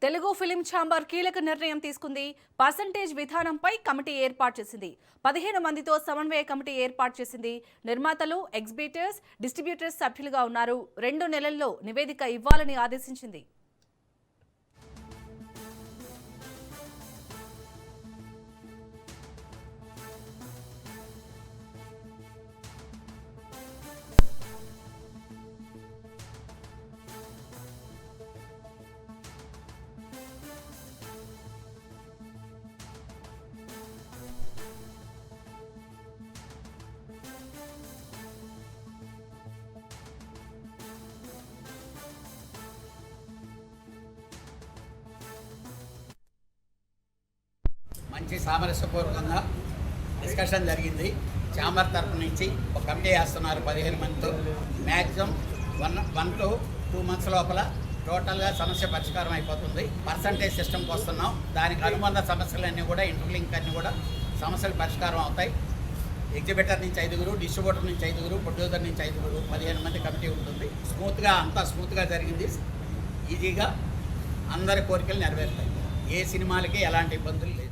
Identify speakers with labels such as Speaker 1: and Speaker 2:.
Speaker 1: Telugu film chamber కీలక నిర్ణయం తీసుకుంది. పర్సంటేజ్ విధానంపై కమిటీ ఏర్పాటు చేసింది. 15 మందితో సమన్వయ కమిటీ ఏర్పాటు చేసింది. నిర్మాతలు, ఎగ్జిబిటర్స్, డిస్ట్రిబ్యూటర్స్ సభ్యులుగా ఉన్నారు. 2 నెలల్లో నివేదిక ఇవ్వాలని ఆదేశించింది.
Speaker 2: మంచి సామరస్యపూర్వకంగా డిస్కషన్ జరిగింది. ఛాంబర్ తరఫు నుంచి ఒక కమిటీ వేస్తున్నారు 15 మందితో. మ్యాక్సిమం 1 to 2 months లోపల టోటల్గా సమస్య పరిష్కారం అయిపోతుంది. పర్సంటేజ్ సిస్టమ్కి వస్తున్నాం. దానికి అనుబంధ సమస్యలన్నీ కూడా ఇంటర్లింక్ అన్నీ కూడా సమస్యలు పరిష్కారం అవుతాయి. ఎగ్జిబిటర్ నుంచి 5, డిస్ట్రిబ్యూటర్ నుంచి 5, ప్రొడ్యూసర్ నుంచి 5, 15 మంది కమిటీ ఉంటుంది. అంతా స్మూత్గా జరిగింది. ఈజీగా అందరి కోరికలు నెరవేరుతాయి. ఏ సినిమాలకి ఎలాంటి ఇబ్బందులు లేవు.